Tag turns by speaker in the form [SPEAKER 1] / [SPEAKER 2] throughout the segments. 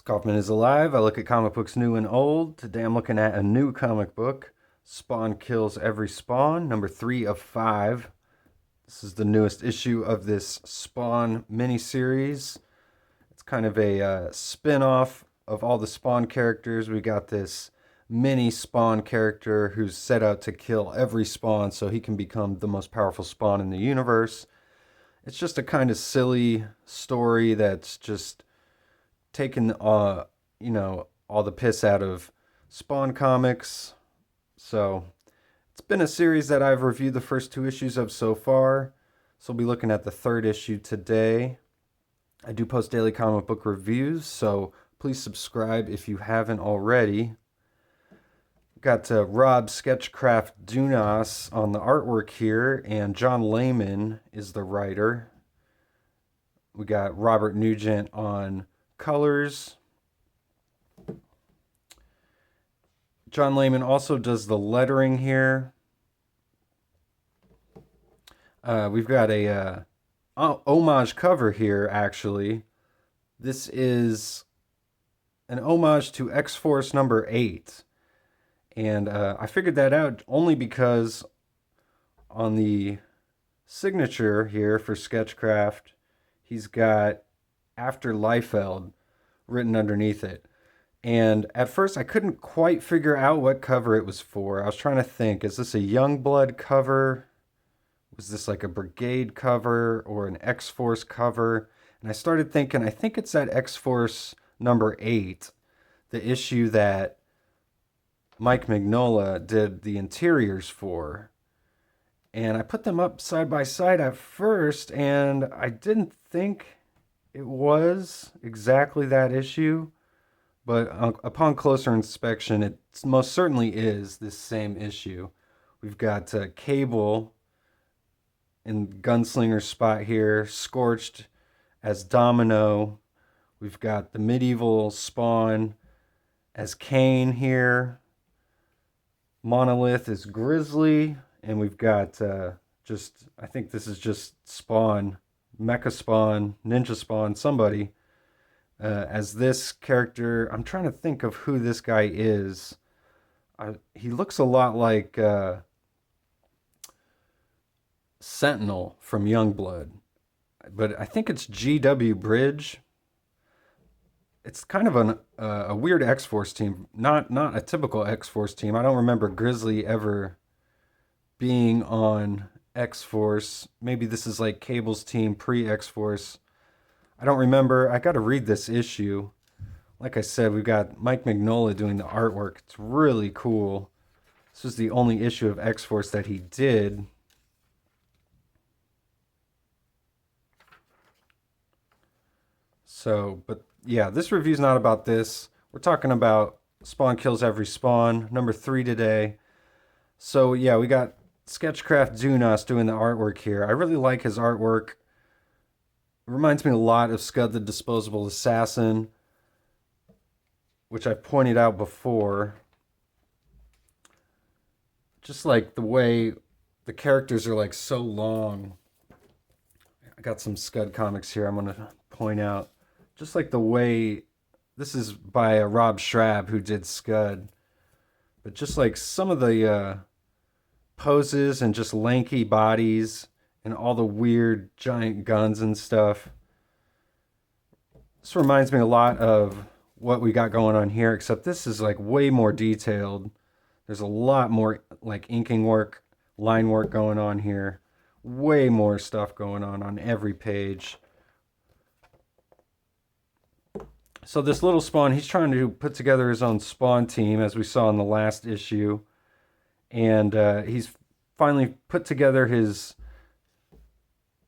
[SPEAKER 1] Kaufman is alive. I look at comic books new and old. Today I'm looking at a new comic book, Spawn Kills Every Spawn, number 3 of 5. This is the newest issue of this Spawn miniseries. It's kind of a spin-off of all the Spawn characters. We got this mini Spawn character who's set out to kill every Spawn so he can become the most powerful Spawn in the universe. It's just a kind of silly story that's just taken all the piss out of Spawn comics. So it's been a series that I've reviewed the first 2 issues of so far. So we'll be looking at the 3rd issue today. I do post daily comic book reviews, so please subscribe if you haven't already. Got Rob Sketchcraft Dunas on the artwork here, and John Layman is the writer. We got Robert Nugent on colors. John Layman also does the lettering here. We've got a homage cover here, actually. This is an homage to X-Force number 8. And I figured that out only because on the signature here for Sketchcraft, he's got After Liefeld written underneath it. And at first I couldn't quite figure out what cover it was for. I was trying to think, is this a Youngblood cover? Was this like a Brigade cover or an X-Force cover? And I started thinking, I think it's that X-Force number 8, the issue that Mike Mignola did the interiors for. And I put them up side by side at first, and I didn't think it was exactly that issue. But upon closer inspection, it most certainly is this same issue. We've got Cable in Gunslinger's spot here, Scorched as Domino. We've got the medieval Spawn as Kane here. Monolith is Grizzly, and we've got I think this is just Spawn, Mecha Spawn, Ninja Spawn, somebody as this character. I'm trying to think of who this guy is. He looks a lot like Sentinel from Youngblood, but I think it's G.W. Bridge. It's kind of a weird X-Force team, not a typical X-Force team. I don't remember Grizzly ever being on X-Force. Maybe this is like Cable's team pre-X-Force. I don't remember. I got to read this issue. Like I said, we've got Mike Mignola doing the artwork. It's really cool. This was the only issue of X-Force that he did. So, but yeah, this review's not about this. We're talking about Spawn Kills Every Spawn, number 3 today. So yeah, we got Sketchcraft Dunas doing the artwork here. I really like his artwork. It reminds me a lot of Scud The Disposable Assassin, which I've pointed out before. Just like the way the characters are like so long. I got some Scud comics here I'm going to point out. Just like the way, this is by Rob Schrab, who did Scud. But just like some of the poses and just lanky bodies and all the weird giant guns and stuff. This reminds me a lot of what we got going on here, except this is like way more detailed. There's a lot more like inking work, line work going on here. Way more stuff going on every page. So this little Spawn, he's trying to put together his own Spawn team, as we saw in the last issue. And he's finally put together his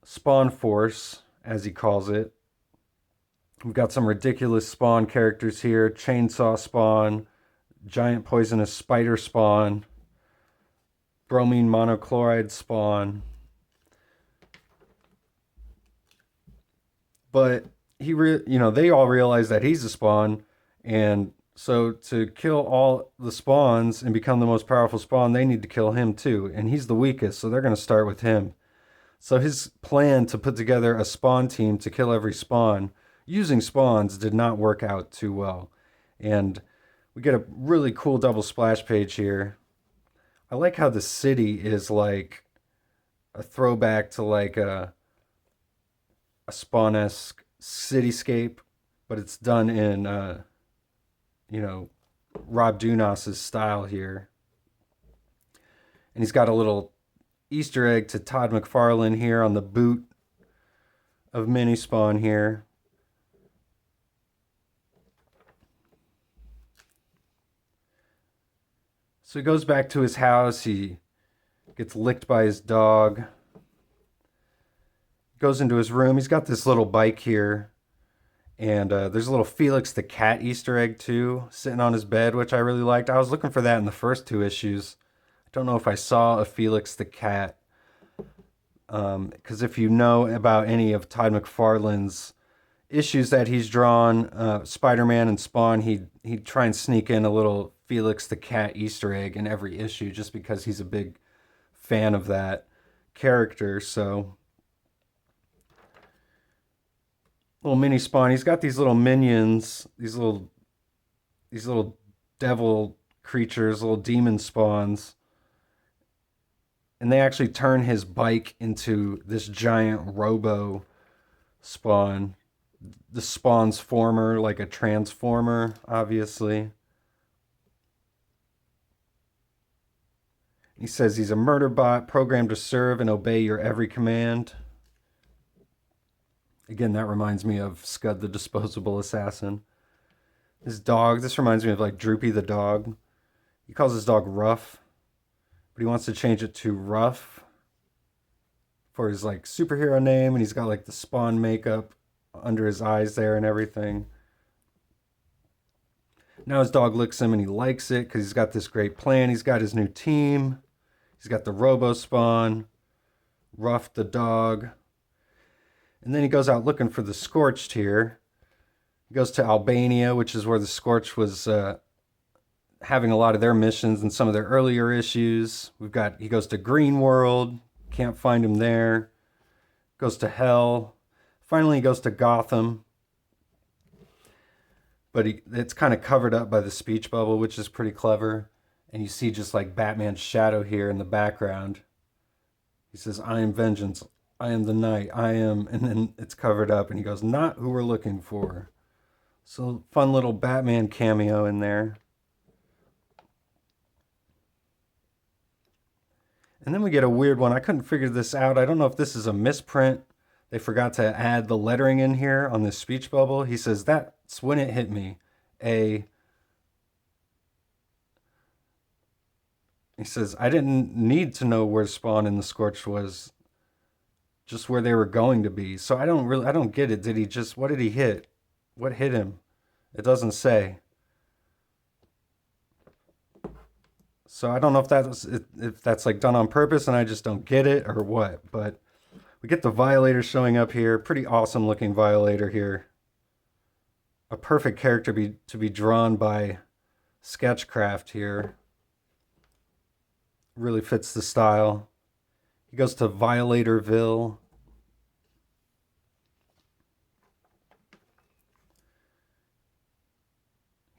[SPEAKER 1] Spawn Force, as he calls it. We've got some ridiculous Spawn characters here. Chainsaw Spawn, Giant Poisonous Spider Spawn, Bromine Monochloride Spawn. But they all realize that he's a Spawn, and so to kill all the Spawns and become the most powerful Spawn, they need to kill him too, and he's the weakest, so they're going to start with him. So his plan to put together a Spawn team to kill every Spawn using spawns did not work out too well. And we get a really cool double splash page here. I like how the city is like a throwback to like a Spawn-esque cityscape, but it's done in you know, Rob Dunas's style here. And he's got a little Easter egg to Todd McFarlane here on the boot of Mini Spawn here. So he goes back to his house. He gets licked by his dog. Goes into his room. He's got this little bike here. And there's a little Felix the Cat Easter egg too, sitting on his bed, which I really liked. I was looking for that in the first two issues. I don't know if I saw a Felix the Cat. Because if you know about any of Todd McFarlane's issues that he's drawn, Spider-Man and Spawn, he'd try and sneak in a little Felix the Cat Easter egg in every issue just because he's a big fan of that character. So little mini Spawn, he's got these little minions, these little devil creatures, little demon spawns. And they actually turn his bike into this giant robo spawn. The spawn's former, like a transformer, obviously. He says he's a murder bot programmed to serve and obey your every command. Again, that reminds me of Scud the Disposable Assassin. His dog, this reminds me of like Droopy the dog. He calls his dog Ruff, but he wants to change it to Ruff for his like superhero name, and he's got like the Spawn makeup under his eyes there and everything. Now his dog licks him and he likes it because he's got this great plan. He's got his new team. He's got the Robo Spawn, Ruff the dog. And then he goes out looking for the Scorched here. He goes to Albania, which is where the Scorched was having a lot of their missions in some of their earlier issues. He goes to Green World, can't find him there. Goes to Hell. Finally he goes to Gotham. But it's kind of covered up by the speech bubble, which is pretty clever. And you see just like Batman's shadow here in the background. He says, "I am vengeance. I am the night. I am," and then it's covered up and he goes, "Not who we're looking for." So fun little Batman cameo in there. And then we get a weird one. I couldn't figure this out. I don't know if this is a misprint. They forgot to add the lettering in here on this speech bubble. He says, "That's when it hit me. He says, "I didn't need to know where Spawn and the Scorched was, just where they were going to be." So I don't get it. What did he hit? What hit him? It doesn't say. So I don't know if that's like done on purpose and I just don't get it or what. But we get the Violator showing up here. Pretty awesome looking Violator here. A perfect character to be drawn by Sketchcraft here. Really fits the style. He goes to Violatorville.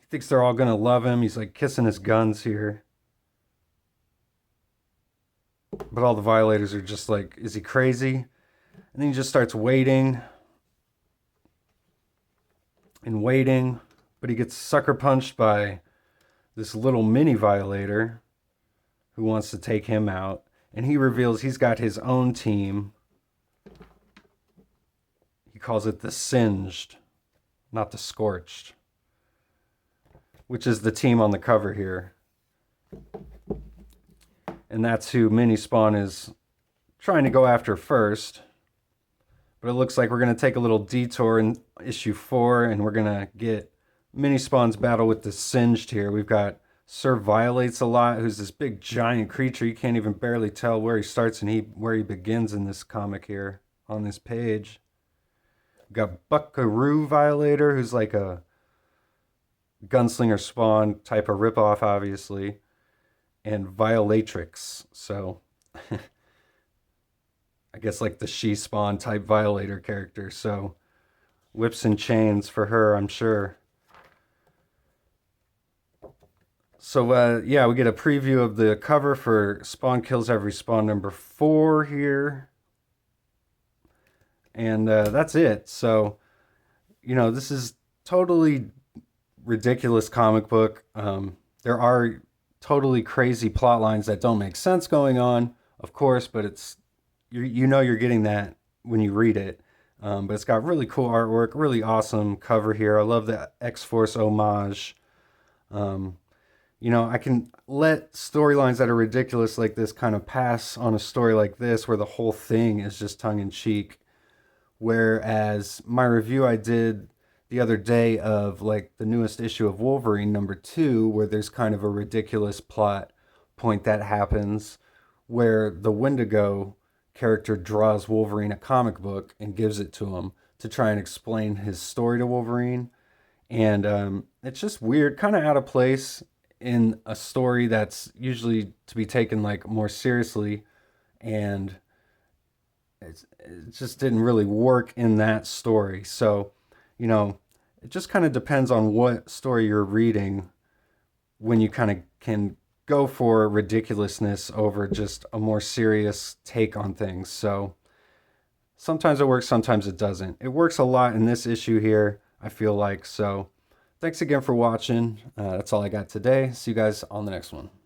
[SPEAKER 1] He thinks they're all gonna love him. He's like kissing his guns here. But all the Violators are just like, is he crazy? And then he just starts waiting and waiting. But he gets sucker punched by this little mini Violator who wants to take him out. And he reveals he's got his own team. He calls it the Singed, not the Scorched, which is the team on the cover here. And that's who Mini Spawn is trying to go after first. But it looks like we're going to take a little detour in issue 4, and we're going to get Mini Spawn's battle with the Singed here. We've got Sir Violates a Lot, who's this big giant creature. You can't even barely tell where he starts and where he begins in this comic here on this page. We've got Buckaroo Violator, who's like a Gunslinger Spawn type of ripoff, obviously. And Violatrix, so I guess like the She-Spawn type Violator character. So Whips and chains for her, I'm sure. So yeah, we get a preview of the cover for Spawn Kills Every Spawn number 4 here. And that's it. So, this is totally ridiculous comic book. There are totally crazy plot lines that don't make sense going on, of course, but you're getting that when you read it. But it's got really cool artwork, really awesome cover here. I love the X-Force homage. Um, I can let storylines that are ridiculous like this kind of pass on a story like this where the whole thing is just tongue in cheek. Whereas my review I did the other day of like the newest issue of Wolverine number 2, where there's kind of a ridiculous plot point that happens where the Wendigo character draws Wolverine a comic book and gives it to him to try and explain his story to Wolverine. And it's just weird, kind of out of place in a story that's usually to be taken like more seriously. And it just didn't really work in that story. So, you know, it just kind of depends on what story you're reading when you kind of can go for ridiculousness over just a more serious take on things. So sometimes it works, sometimes it doesn't. It works a lot in this issue here, I feel like. So thanks again for watching. That's all I got today. See you guys on the next one.